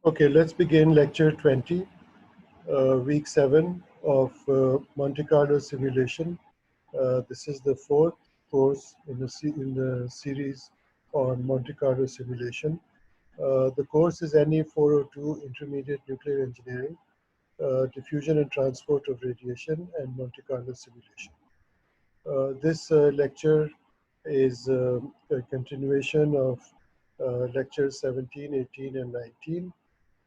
Okay, let's begin lecture 20, week 7 of Monte Carlo simulation. This is the fourth course in the series on Monte Carlo simulation. The course is NE402, Intermediate Nuclear Engineering, Diffusion and Transport of Radiation, and Monte Carlo simulation. This lecture is a continuation of lectures 17, 18, and 19.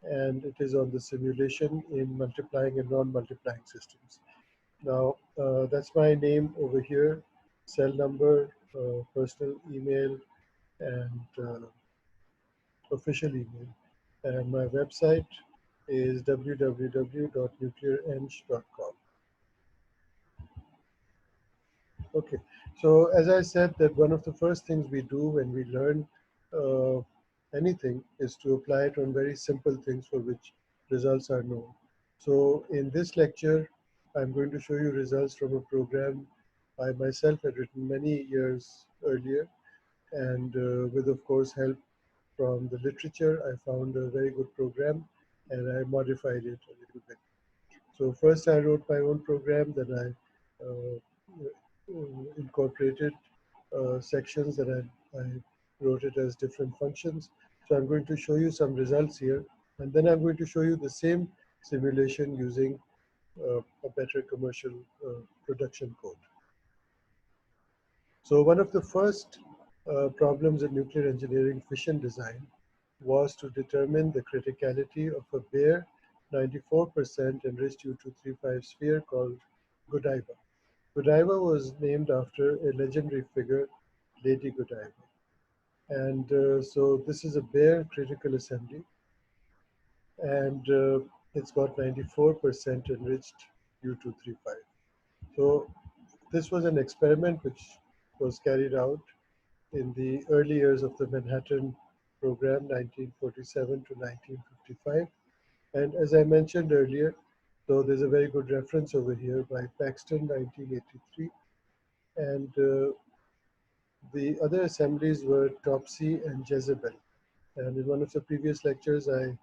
And it is on the simulation in multiplying and non-multiplying systems. Now, that's my name over here, cell number, personal email, and official email. And my website is www.nucleareng.com. Okay, so as I said, that one of the first things we do when we learn anything is to apply it on very simple things for which results are known. So in this lecture, I'm going to show you results from a program I myself had written many years earlier, and with, of course, help from the literature, I found a very good program, and I modified it a little bit. So first I wrote my own program, then I incorporated sections that I wrote it as different functions. So I'm going to show you some results here, and then I'm going to show you the same simulation using a better commercial production code. So one of the first problems in nuclear engineering fission design was to determine the criticality of a bare 94% enriched U-235 sphere called Godiva. Godiva was named after a legendary figure, Lady Godiva. And so this is a bare critical assembly, and it's got 94% enriched U-235. So this was an experiment which was carried out in the early years of the Manhattan program, 1947 to 1955. And as I mentioned earlier, so there's a very good reference over here by Paxton, 1983. And the other assemblies were Topsy and Jezebel. And in one of the previous lectures, I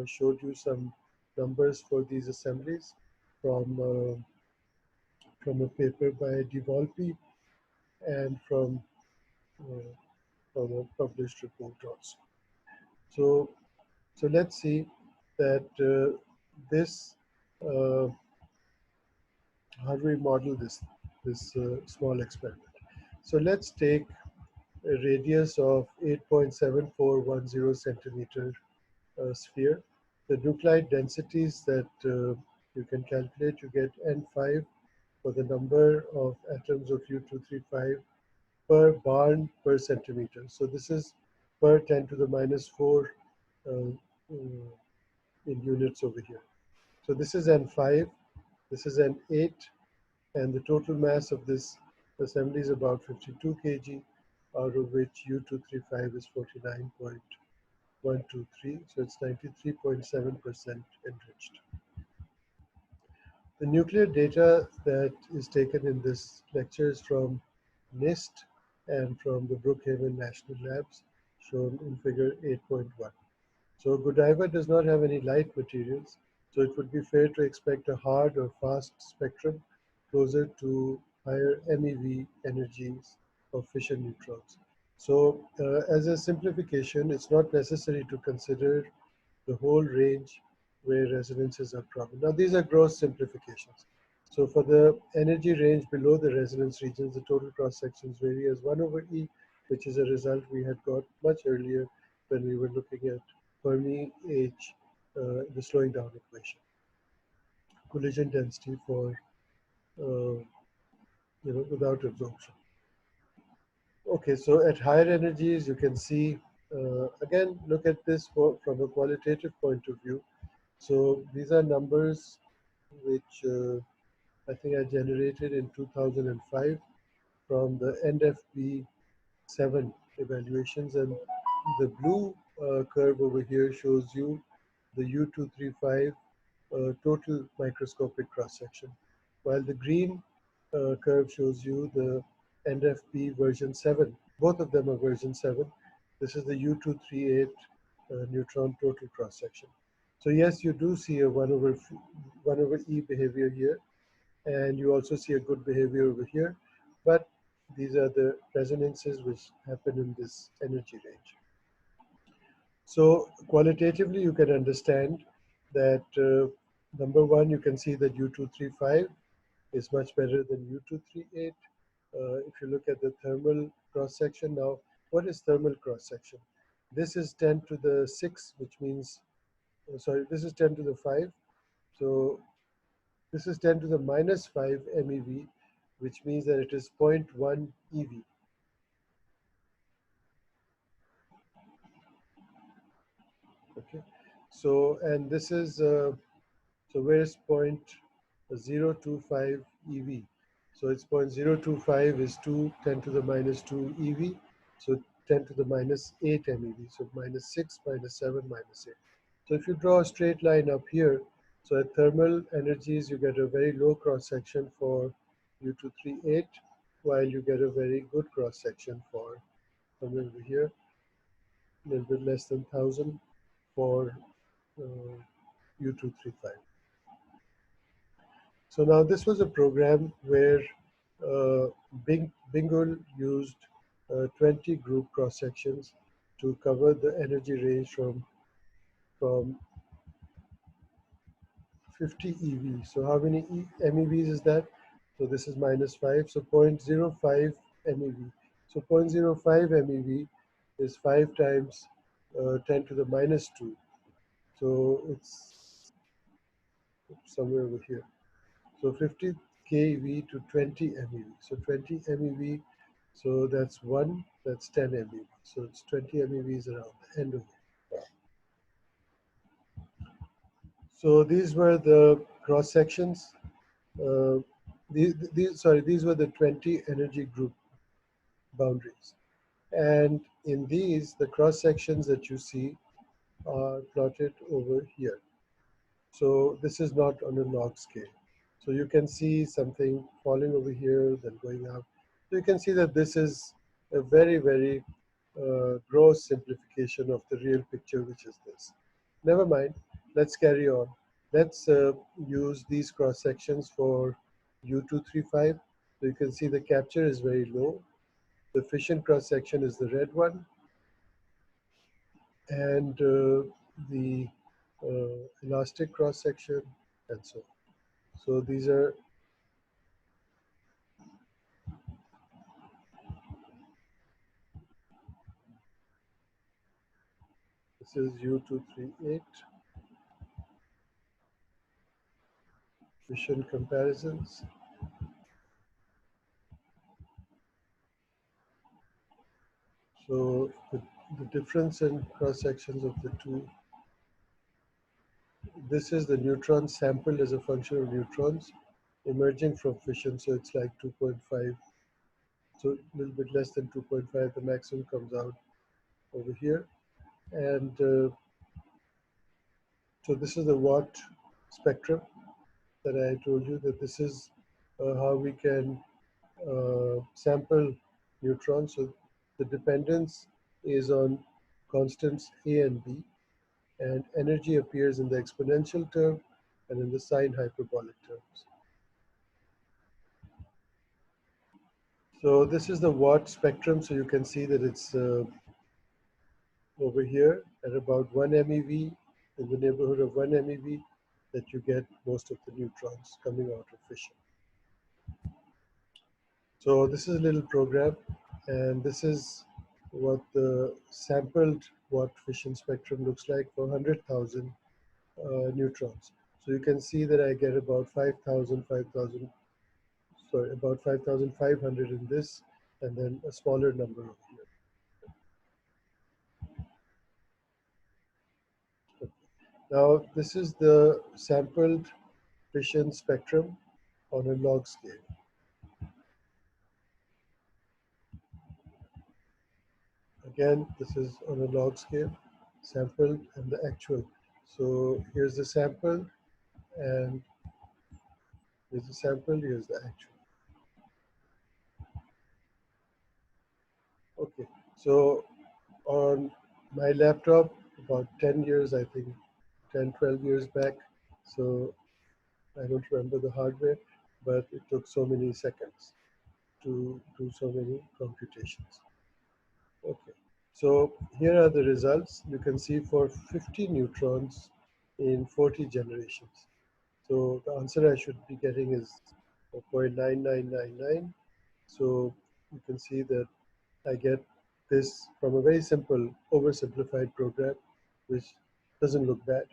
showed you some numbers for these assemblies from a paper by DeVolpe and from a published report also. So let's see that this, how do we model this small experiment? So let's take a radius of 8.7410 centimeter sphere. The nuclide densities that you can calculate, you get N5 for the number of atoms of U-235 per barn per centimeter. So this is per 10 to the minus 4 in units over here. So this is N5, this is N8, and the total mass of this assembly is about 52 kg, out of which U-235 is 49.123, so it's 93.7% enriched. The nuclear data that is taken in this lecture is from NIST and from the Brookhaven National Labs, shown in figure 8.1. So Godiva does not have any light materials, so it would be fair to expect a hard or fast spectrum closer to higher MeV energies of fission neutrons. So as a simplification, it's not necessary to consider the whole range where resonances are prominent. Now these are gross simplifications. So for the energy range below the resonance regions, the total cross sections vary as 1 over E, which is a result we had got much earlier when we were looking at Fermi H, the slowing down equation. Collision density for, without absorption. Okay, so at higher energies, you can see, again, look at this from a qualitative point of view. So these are numbers which I think I generated in 2005 from the NFB7 evaluations, and the blue curve over here shows you the U-235 total microscopic cross-section, while the green curve shows you the NFB version 7. Both of them are version 7. This is the U-238 neutron total cross section. So yes, you do see a 1 over E behavior here, and you also see a good behavior over here, but these are the resonances which happen in this energy range. So qualitatively, you can understand that number one, you can see that U235 is much better than U238. If you look at the thermal cross section now, what is thermal cross section? This is 10 to the 6, which means, sorry, this is 10 to the 5. So this is 10 to the minus 5 MeV, which means that it is zero point 0.1 EV. Okay. So, and this is, so where is 0.025 EV? So it's 0.025 is 2, 10 to the minus 2 EV. So 10 to the minus 8 MeV. So minus 6, minus 7, minus 8. So if you draw a straight line up here, so at thermal energies, you get a very low cross section for U238, while you get a very good cross section for somewhere over here, a little bit less than 1,000 for U235. So now this was a program where uh, Bingul used 20 group cross sections to cover the energy range from 50 EV. So how many MeVs is that? So this is minus 5. So 0.05 MeV. So 0.05 MeV is 5 times 10 to the minus 2. So it's somewhere over here. So 50 keV to 20 MeV. So 20 MeV, so that's 1, that's 10 MeV. So it's 20 MeVs around the end of it. So these were the cross sections. Uh, these were the 20 energy group boundaries. And in these, the cross sections that you see are plotted over here. So this is not on a log scale. So you can see something falling over here, then going up. So you can see that this is a very, very gross simplification of the real picture, which is this. Never mind, let's carry on. Let's use these cross sections for U235. So you can see the capture is very low. The fission cross section is the red one. And the elastic cross section, and so on. So these are, this is U238, fission comparisons. So the difference in cross sections of the two, this is the neutron sampled as a function of neutrons emerging from fission. So it's like 2.5, so a little bit less than 2.5, the maximum comes out over here. And so this is the Watt spectrum that I told you, that this is how we can sample neutrons. So the dependence is on constants A and B, and energy appears in the exponential term and in the sine hyperbolic terms. So this is the Watt spectrum. So you can see that it's over here at about 1 MeV, in the neighborhood of 1 MeV, that you get most of the neutrons coming out of fission. So this is a little program, and this is what the sampled Watt fission spectrum looks like for 100,000 neutrons. So you can see that I get about 5,000, sorry, about 5,500 in this, and then a smaller number over here. Okay. Now, this is the sampled fission spectrum on a log scale. Again, this is on a log scale, sampled and the actual. So here's the sample, and here's the sample, here's the actual. Okay, so on my laptop, about 10 years, I think, 10, 12 years back. So I don't remember the hardware, but it took so many seconds to do so many computations. Okay, so here are the results. You can see for 50 neutrons in 40 generations. So the answer I should be getting is 0.9999. So you can see that I get this from a very simple oversimplified program, which doesn't look bad.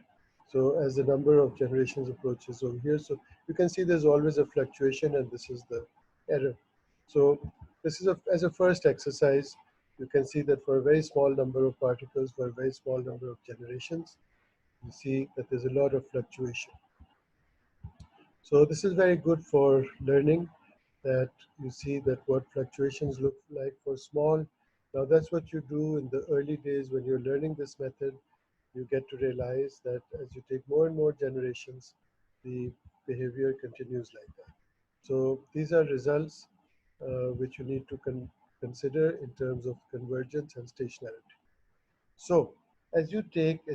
So as the number of generations approaches over here, so you can see there's always a fluctuation, and this is the error. So this is as a first exercise, you can see that for a very small number of particles, for a very small number of generations, you see that there's a lot of fluctuation. So this is very good for learning, that you see that what fluctuations look like for small. Now that's what you do in the early days when you're learning this method. You get to realize that as you take more and more generations, the behavior continues like that. So these are results which you need to consider in terms of convergence and stationarity. So as you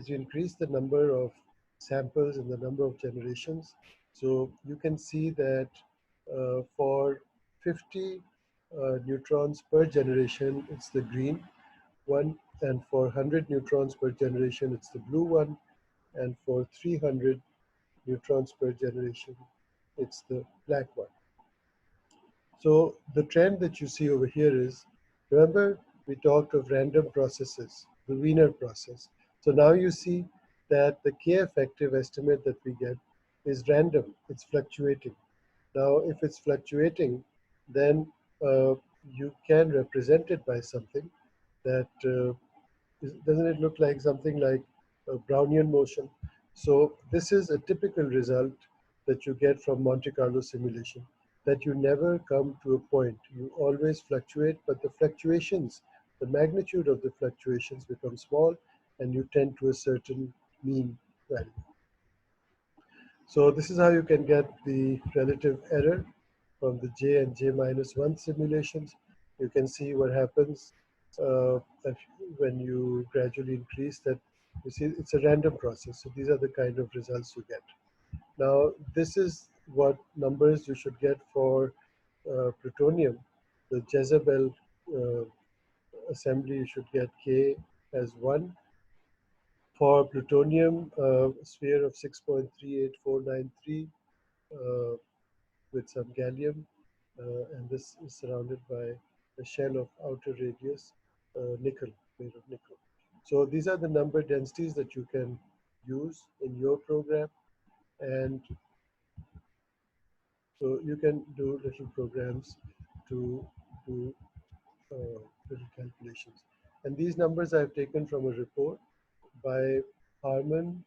increase the number of samples and the number of generations, so you can see that for 50 neutrons per generation, it's the green one, and for 100 neutrons per generation, it's the blue one, and for 300 neutrons per generation, it's the black one. So the trend that you see over here is, remember we talked of random processes, the Wiener process. So now you see that the K effective estimate that we get is random, it's fluctuating. Now if it's fluctuating, then you can represent it by something that, doesn't it look like something like a Brownian motion? So this is a typical result that you get from Monte Carlo simulation, that you never come to a point. You always fluctuate, but the fluctuations, the magnitude of the fluctuations become small, and you tend to a certain mean value. So this is how you can get the relative error from the J and J minus 1 simulations. You can see what happens when you gradually increase that. You see, it's a random process. So these are the kind of results you get. Now, this is what numbers you should get for plutonium. The Jezebel assembly, you should get K as 1. For plutonium, a sphere of 6.38493 with some gallium, and this is surrounded by a shell of outer radius, nickel, made of nickel. So these are the number densities that you can use in your program, and so you can do little programs to do little calculations. And these numbers I've taken from a report by Harman,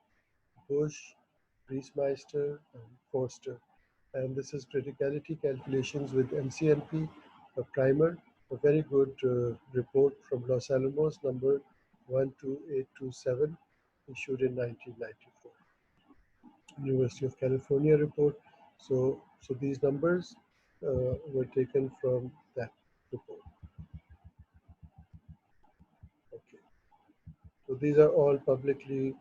Bush, Priesmeister, and Forster. And this is criticality calculations with MCNP, a primer, a very good report from Los Alamos, number 12827, issued in 1994. University of California report. So these numbers were taken from that report. Okay. So these are all publicly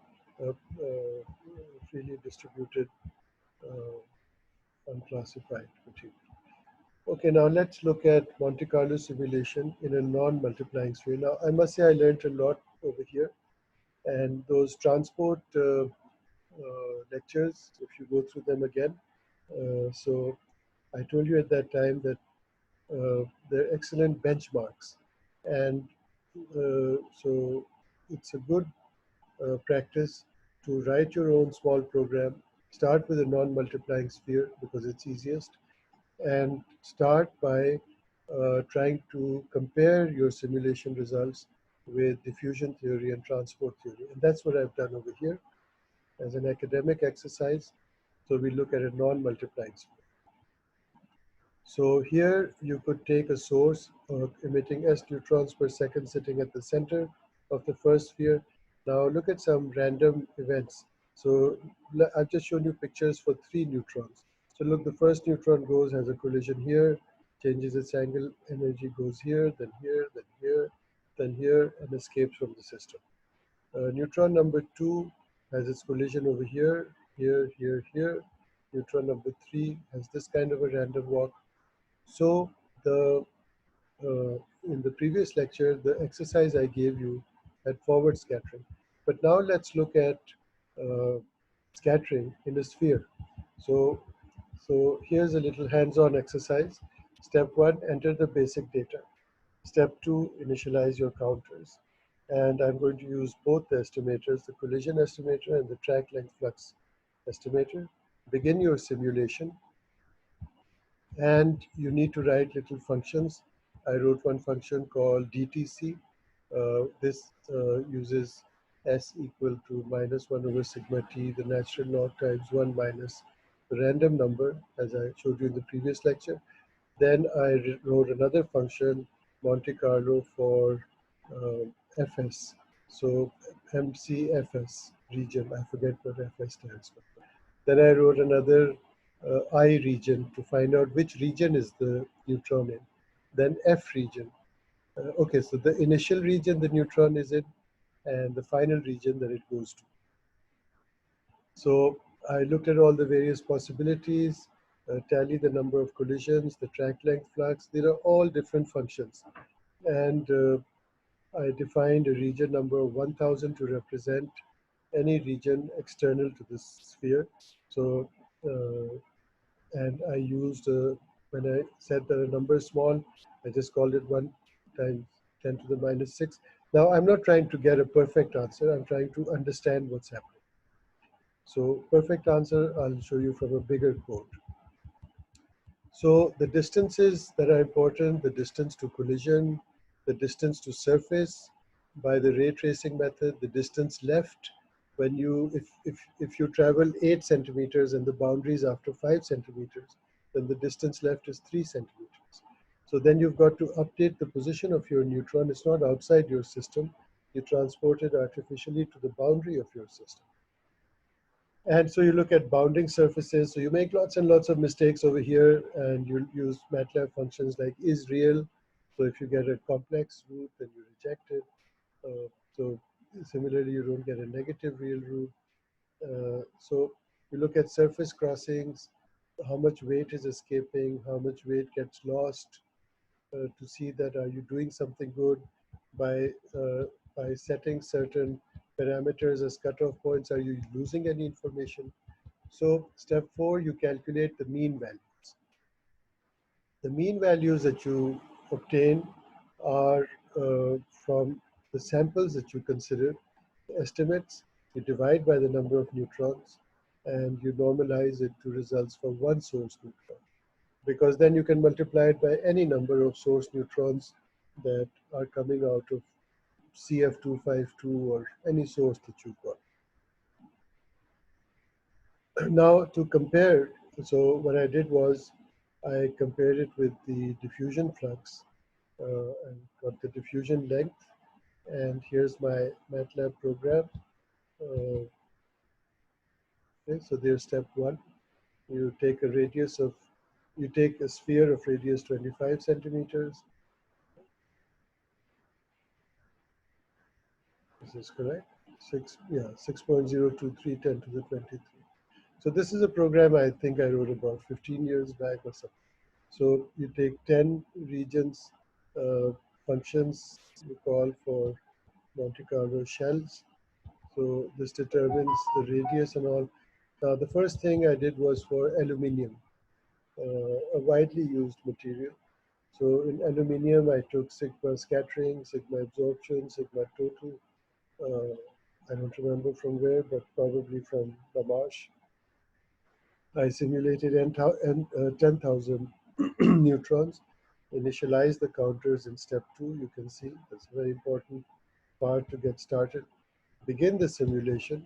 freely distributed unclassified material. Okay, now let's look at Monte Carlo simulation in a non-multiplying sphere. Now, I must say I learned a lot over here, and those transport lectures, if you go through them again. So I told you at that time that they're excellent benchmarks, and so it's a good practice to write your own small program. Start with a non-multiplying sphere because it's easiest, and start by trying to compare your simulation results with diffusion theory and transport theory. And that's what I've done over here as an academic exercise. So we look at a non-multiplying sphere. So here you could take a source emitting S neutrons per second sitting at the center of the first sphere. Now look at some random events. So I've just shown you pictures for 3 neutrons. So look, the first neutron goes, has a collision here, changes its angle, energy goes here, then here, then here, then here, and escapes from the system. Neutron number 2 has its collision over here, here, here, here. Neutron number 3 has this kind of a random walk. So the in the previous lecture, the exercise I gave you had forward scattering. But now let's look at uh, scattering in a sphere. So, so here's a little hands-on exercise. Step 1, enter the basic data. Step 2, initialize your counters. And I'm going to use both the estimators, the collision estimator and the track length flux estimator. Begin your simulation. And you need to write little functions. I wrote one function called DTC. This uses S equal to -1 over sigma t, the natural log times 1 minus the random number, as I showed you in the previous lecture. Then I wrote another function, Monte Carlo for FS. So MCFS region, I forget what FS stands for. Then I wrote another I region to find out which region is the neutron in. Then F region. Okay, so the initial region the neutron is in and the final region that it goes to. So I looked at all the various possibilities, tally the number of collisions, the track length flux. There are all different functions. And I defined a region number of 1000 to represent any region external to this sphere. So and I used, when I said that a number is small, I just called it 1 times 10 to the minus 6. Now, I'm not trying to get a perfect answer. I'm trying to understand what's happening. So perfect answer, I'll show you from a bigger code. So the distances that are important, the distance to collision, the distance to surface by the ray tracing method, the distance left when you, if you travel 8 centimeters and the boundary is after 5 centimeters, then the distance left is 3 centimeters. So then you've got to update the position of your neutron. It's not outside your system. You transport it artificially to the boundary of your system. And so you look at bounding surfaces. So you make lots and lots of mistakes over here, and you use Matlab functions like isReal. So if you get a complex root, then you reject it. So similarly, you don't get a negative real root. So you look at surface crossings, how much weight is escaping, how much weight gets lost, to see that are you doing something good by setting certain parameters as cutoff points, are you losing any information? So step 4, you calculate the mean values. The mean values that you obtain are from the samples that you consider, estimates, you divide by the number of neutrons, and you normalize it to results for one source neutron. Because then you can multiply it by any number of source neutrons that are coming out of CF252 or any source that you've got. Now to compare, so what I did was I compared it with the diffusion flux and got the diffusion length. And here's my Matlab program. Okay, so there's step 1. You take a radius of, you take a sphere of radius 25 centimeters. This is correct. 6.023 10 to the 23. So this is a program I think I wrote about 15 years back or something. So you take 10 regions, functions you call for Monte Carlo shells. So this determines the radius and all. Now the first thing I did was for aluminium, a widely used material. So in aluminium, I took sigma scattering, sigma absorption, sigma total. I don't remember from where, but probably from La Marche. I simulated 10,000 neutrons, initialize the counters in step 2. You can see that's a very important part to get started. Begin the simulation.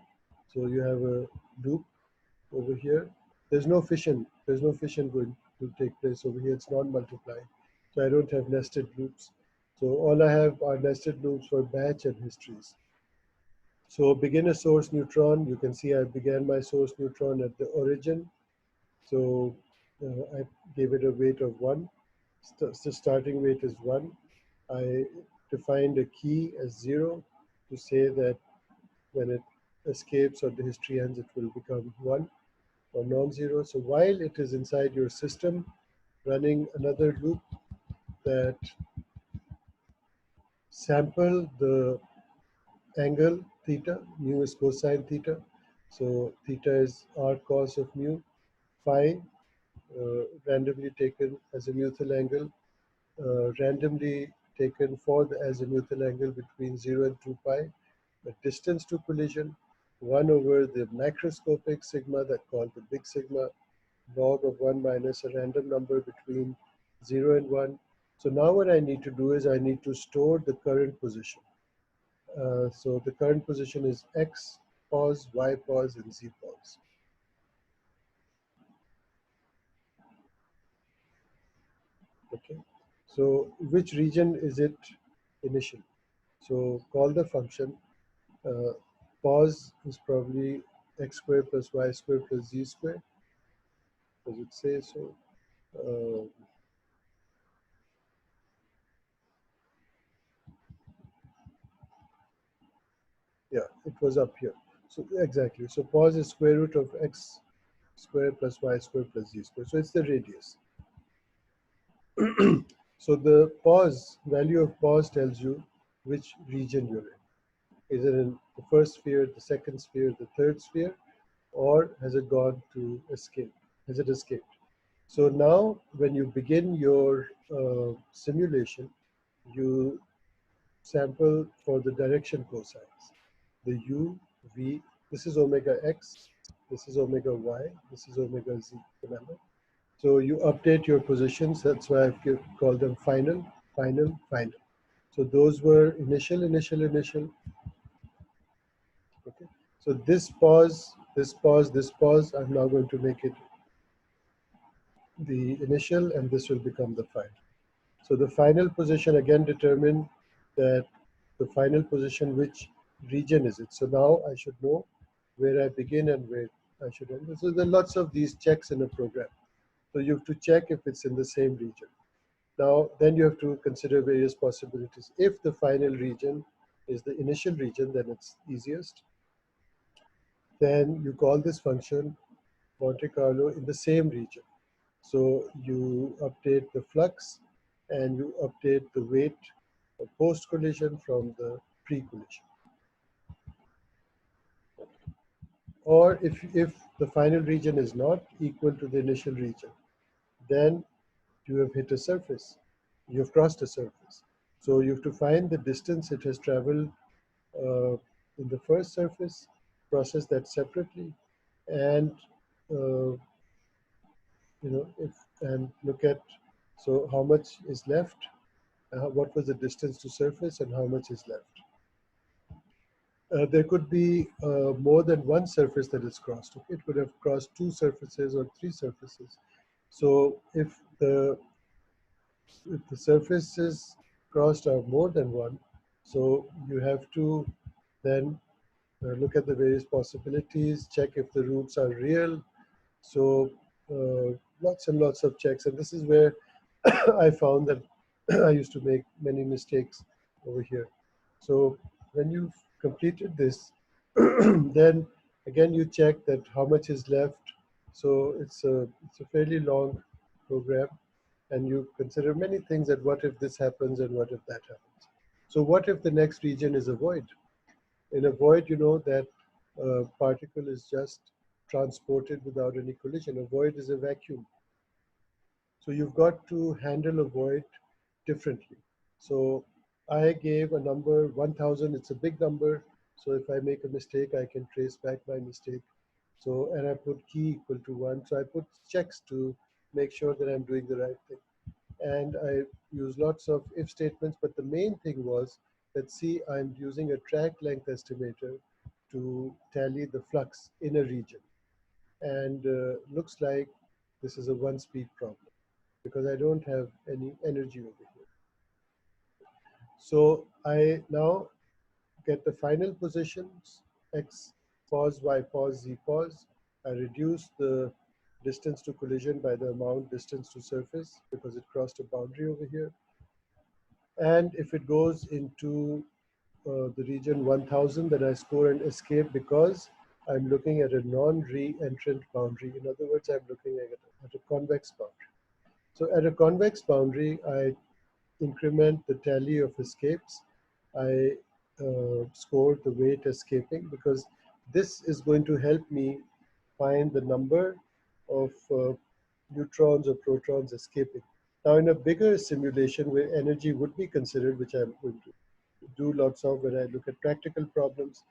So you have a loop over here. There's no fission. There's no fission going to take place over here. It's non-multiplying. So I don't have nested loops. So all I have are nested loops for batch and histories. So begin a source neutron. You can see I began my source neutron at the origin. So I gave it a weight of 1. The starting weight is 1. I defined a key as 0 to say that when it escapes or the history ends, it will become 1 or non-zero. So while it is inside your system, running another loop that sample the angle theta, mu is cosine theta. So theta is arc cos of mu, phi randomly taken as a azimuthal angle, randomly taken for the azimuthal angle between 0 and 2 pi, the distance to collision, 1 over the macroscopic sigma that called the big sigma, log of 1 minus a random number between 0 and 1. So now what I need to do is I need to store the current position. So the current position is x pause, y pause, and z pause. Okay. So which region is it initially? So call the function. Pause is probably x squared plus y squared plus z squared. Does it say so? Uh, yeah, it was up here. So exactly. So pause is square root of x squared plus y squared plus z squared. So it's the radius. So the pause, value of pause tells you which region you're in. Is it in the first sphere, the second sphere, the third sphere, or has it gone to escape? Has it escaped? So now when you begin your simulation, you sample for the direction cosines. The u, v, this is omega x, this is omega y, this is omega z, remember? So you update your positions, that's why I've called them final, final, final. So those were initial, initial, initial. Okay. So this pause, this pause, this pause, I'm now going to make it the initial and this will become the final. So the final position again determine that the final position, which region is it? So now I should know where I begin and where I should end. So there are lots of these checks in a program. So you have to check if it's in the same region. Now, then you have to consider various possibilities. If the final region is the initial region, then it's easiest. Then you call this function Monte Carlo in the same region. So you update the flux and you update the weight post collision from the pre collision. Or if the final region is not equal to the initial region, then you have hit a surface. You have crossed a surface. So you have to find the distance it has traveled in the first surface, process that separately, and if and look at so how much is left, what was the distance to surface, and how much is left. There could be more than one surface that is crossed. Okay? It could have crossed two surfaces or three surfaces. So if the surfaces crossed are more than one, so you have to then look at the various possibilities, check if the roots are real. So lots and lots of checks, and this is where I found that I used to make many mistakes over here. So when you've completed this, then again you check that how much is left. So it's a fairly long program, and you consider many things that what if this happens and what if that happens. So what if the next region is a void? In a void, you know that a particle is just transported without any collision. A void is a vacuum. So you've got to handle a void differently. So I gave a number 1000, it's a big number. So if I make a mistake, I can trace back my mistake. So, and I put key equal to 1. So I put checks to make sure that I'm doing the right thing. And I use lots of if statements, but the main thing was that see, I'm using a track length estimator to tally the flux in a region. And looks like this is a one-speed problem because I don't have any energy over here. So I now get the final positions, x pause, y pause, z pause. I reduce the distance to collision by the amount distance to surface because it crossed a boundary over here. And if it goes into the region 1000 that I score an escape because I'm looking at a non-re-entrant boundary. In other words, I'm looking at a convex boundary. So at a convex boundary, I increment the tally of escapes. I score the weight escaping because this is going to help me find the number of neutrons or protons escaping. Now, in a bigger simulation where energy would be considered, which I'm going to do lots of when I look at practical problems,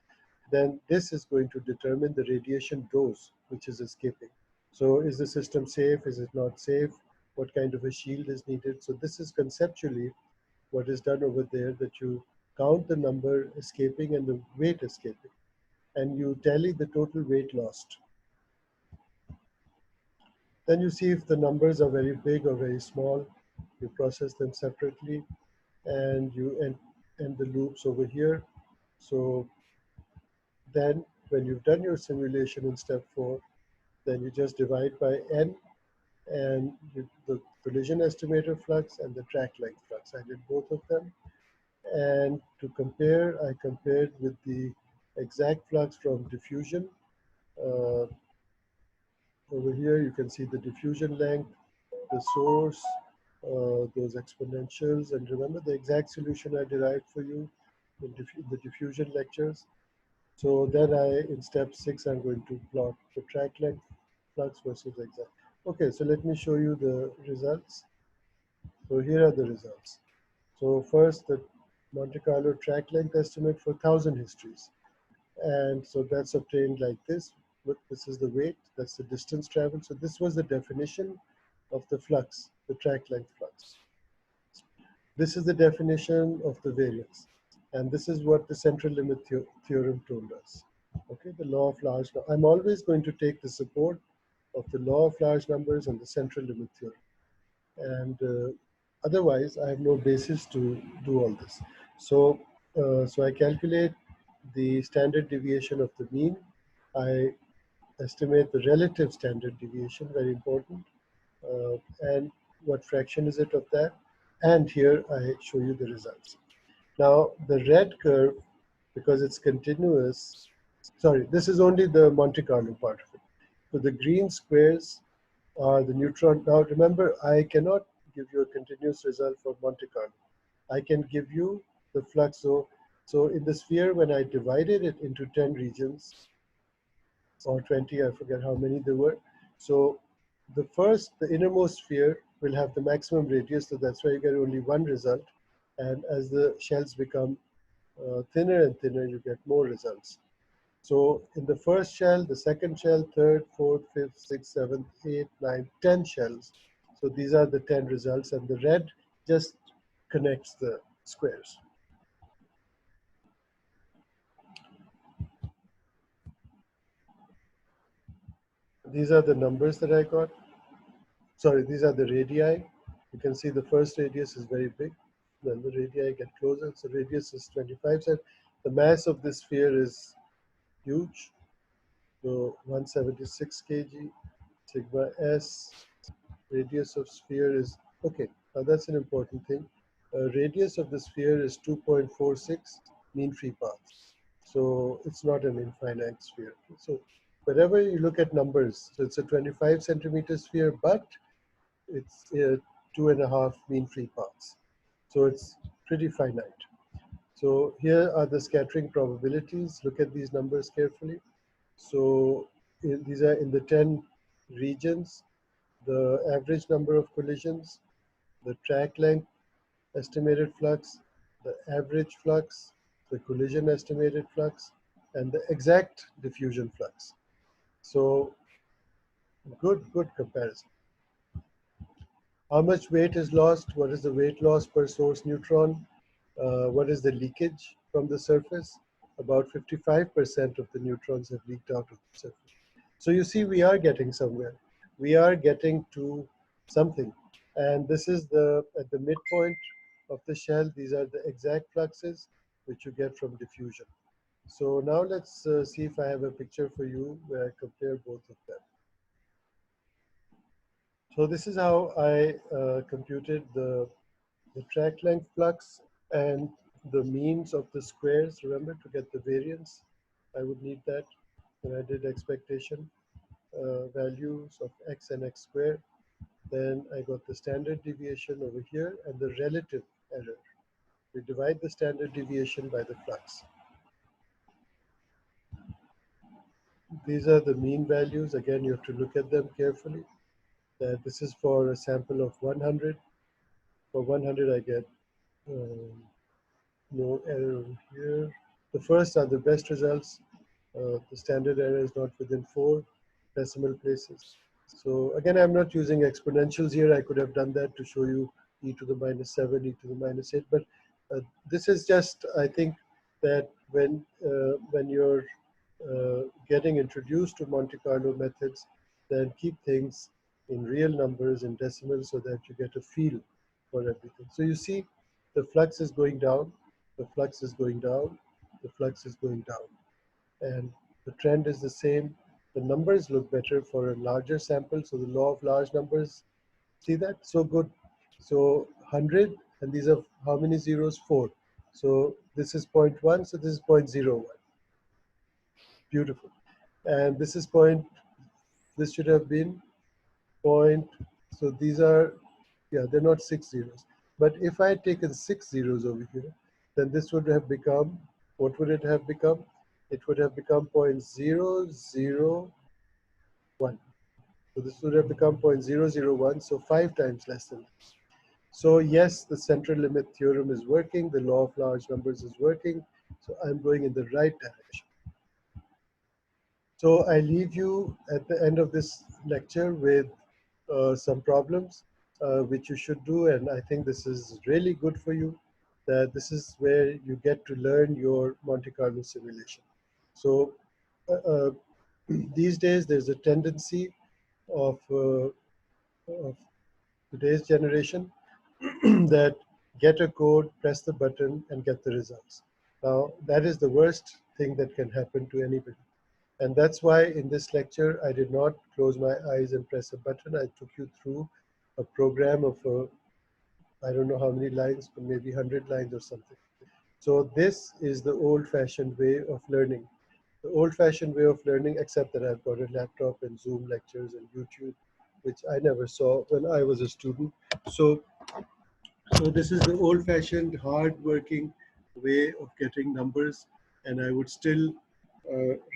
then this is going to determine the radiation dose which is escaping. So is the system safe? Is it not safe? What kind of a shield is needed? So this is conceptually what is done over there, that you count the number escaping and the weight escaping, and you tally the total weight lost. Then you see if the numbers are very big or very small. You process them separately, and you end the loops over here. So then when you've done your simulation in step 4, then you just divide by n, and the collision estimator flux and the track length flux. I did both of them. And to compare, I compared with the exact flux from diffusion. Uh, Over here, you can see the diffusion length, the source, those exponentials. And remember the exact solution I derived for you in the diffusion lectures. So then in step 6, I'm going to plot the track length flux versus exact. Okay, so let me show you the results. So here are the results. So first, the Monte Carlo track length estimate for 1000 histories. And so that's obtained like this. Look, this is the weight, that's the distance traveled. So this was the definition of the flux, the track length flux. This is the definition of the variance. And this is what the central limit theorem told us. Okay, the law of large numbers. I'm always going to take the support of the law of large numbers and the central limit theorem. And otherwise, I have no basis to do all this. So, so I calculate the standard deviation of the mean. I estimate the relative standard deviation, very important, and what fraction is it of that. And here I show you the results. Now, the red curve, because it's continuous, sorry, this is only the Monte Carlo part of it. So the green squares are the neutron. Now, remember, I cannot give you a continuous result for Monte Carlo. I can give you the flux. So in the sphere, when I divided it into 10 regions, or 20, I forget how many there were. So the innermost sphere will have the maximum radius, so that's why you get only one result. And as the shells become thinner and thinner, you get more results. So in the first shell, the second shell, third, fourth, fifth, sixth, seventh, eighth, ninth, 10 shells. So these are the 10 results, and the red just connects the squares. These are the numbers that I got. Sorry, these are the radii. You can see the first radius is very big. Then the radii get closer. So radius is 25 cm. The mass of this sphere is huge. So 176 kg. Sigma s. Radius of sphere is, okay, now that's an important thing. Radius of the sphere is 2.46 mean free path. So it's not an infinite sphere. So whenever you look at numbers, so it's a 25 centimeter sphere, but it's 2.5 mean free paths. So it's pretty finite. So here are the scattering probabilities. Look at these numbers carefully. So these are in the 10 regions, the average number of collisions, the track length, estimated flux, the average flux, the collision estimated flux, and the exact diffusion flux. So good comparison. How much weight is lost? What is the weight loss per source neutron? What is the leakage from the surface? About 55% of the neutrons have leaked out of the surface. So you see, we are getting somewhere. We are getting to something. And this is at the midpoint of the shell. These are the exact fluxes which you get from diffusion. So now let's see if I have a picture for you where I compare both of them. So this is how I computed the track length flux and the means of the squares. Remember, to get the variance, I would need that. When I did expectation values of x and x squared, then I got the standard deviation over here and the relative error. We divide the standard deviation by the flux. These are the mean values. Again, you have to look at them carefully. This is for a sample of 100. For 100, I get no error over here. The first are the best results. The standard error is not within 4 decimal places. So again, I'm not using exponentials here. I could have done that to show you e to the -7, e to the -8. But this is just, I think, that when you're getting introduced to Monte Carlo methods, then keep things in real numbers, in decimals, so that you get a feel for everything. So you see, the flux is going down, the flux is going down, the flux is going down. And the trend is the same. The numbers look better for a larger sample. So the law of large numbers, see that? So good. So 100, and these are how many zeros? 4. So this is 0.1, so this is 0.01. Beautiful. And this is this should have been point. So these are, yeah, they're not 6 zeros. But if I had taken 6 zeros over here, then this would have become, what would it have become? It would have become 0.001. So this would have become 0.001, so 5 times less than this. So yes, the central limit theorem is working, the law of large numbers is working, so I'm going in the right direction. So I leave you at the end of this lecture with some problems which you should do, and I think this is really good for you, that this is where you get to learn your Monte Carlo simulation. So these days there's a tendency of today's generation that get a code, press the button, and get the results. Now, that is the worst thing that can happen to anybody. And that's why in this lecture, I did not close my eyes and press a button. I took you through a program of, I don't know how many lines, but maybe 100 lines or something. So this is the old-fashioned way of learning. The old-fashioned way of learning, except that I've got a laptop and Zoom lectures and YouTube, which I never saw when I was a student. So this is the old-fashioned, hard-working way of getting numbers, and I would still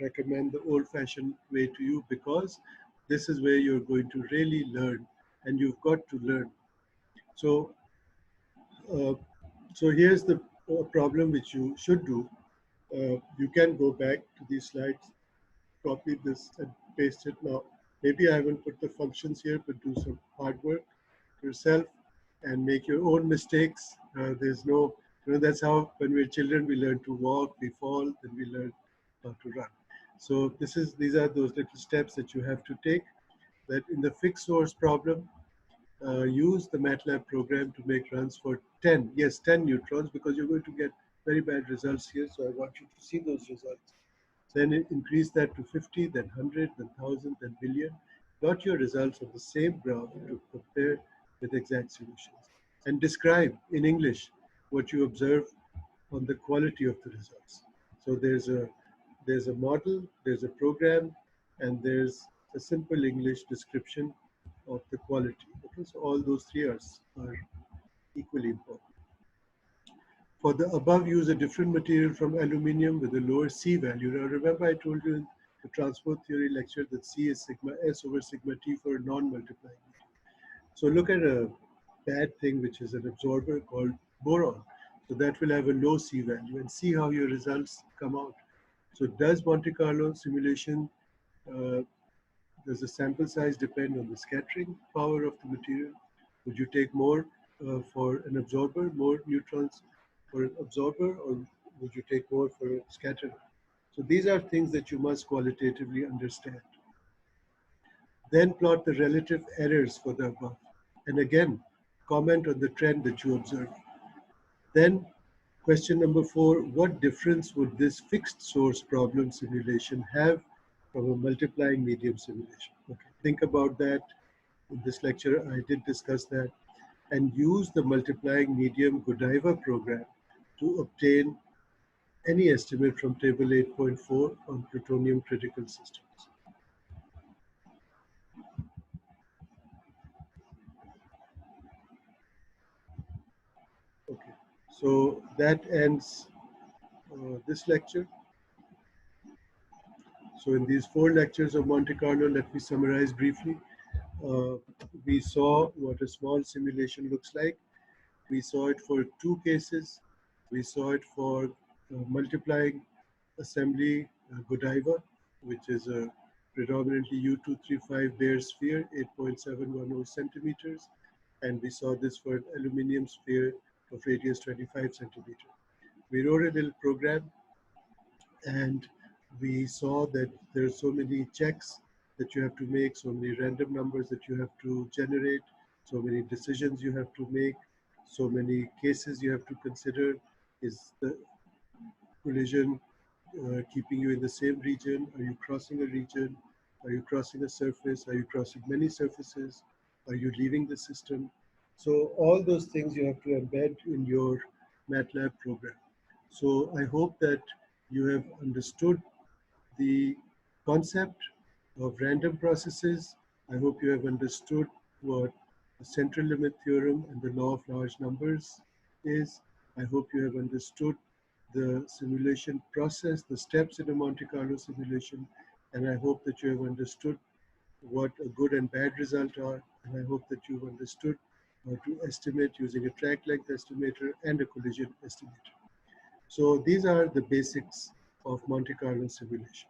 recommend the old-fashioned way to you, because this is where you're going to really learn, and you've got to learn. So, so here's the problem which you should do. You can go back to these slides, copy this and paste it now. Maybe I haven't put the functions here, but do some hard work yourself and make your own mistakes. There's no, that's how when we're children, we learn to walk, we fall, then we learn how to run. So these are those little steps that you have to take. That in the fixed source problem, use the Matlab program to make runs for 10, yes, 10 neutrons, because you're going to get very bad results here. So I want you to see those results. Then increase that to 50, then 100, then 1,000, then billion. Plot your results on the same graph to compare with exact solutions. And describe in English what you observe on the quality of the results. So there's a model, there's a program, and there's a simple English description of the quality. Okay, so all those three are equally important. For the above, use a different material from aluminium with a lower C value. Now remember, I told you in the transport theory lecture that C is sigma S over sigma T for a non-multiplying medium. So look at a bad thing, which is an absorber called boron. So that will have a low C value, and see how your results come out. So does Monte Carlo simulation, does the sample size depend on the scattering power of the material? Would you take more for an absorber, more neutrons for an absorber, or would you take more for a scatterer? So these are things that you must qualitatively understand. Then plot the relative errors for the above. And again, comment on the trend that you observe. Then question number 4, what difference would this fixed source problem simulation have from a multiplying medium simulation? Okay, think about that. In this lecture, I did discuss that. And use the multiplying medium Godiva program to obtain any estimate from table 8.4 on plutonium critical systems. Okay, so that ends this lecture. So in these 4 lectures of Monte Carlo, let me summarize briefly. Uh, we saw what a small simulation looks like. We saw it for 2 cases. We saw it for multiplying assembly Godiva, which is a predominantly U235 bare sphere, 8.710 centimeters. And we saw this for an aluminum sphere of radius 25 centimeters. We wrote a little program, and we saw that there are so many checks that you have to make, so many random numbers that you have to generate, so many decisions you have to make, so many cases you have to consider. Is the collision keeping you in the same region? Are you crossing a region? Are you crossing a surface? Are you crossing many surfaces? Are you leaving the system? So all those things you have to embed in your Matlab program. So I hope that you have understood the concept of random processes. I hope you have understood what the central limit theorem and the law of large numbers is. I hope you have understood the simulation process, the steps in a Monte Carlo simulation, and I hope that you have understood what a good and bad result are, and I hope that you've understood how to estimate using a track length estimator and a collision estimator. So these are the basics of Monte Carlo simulation.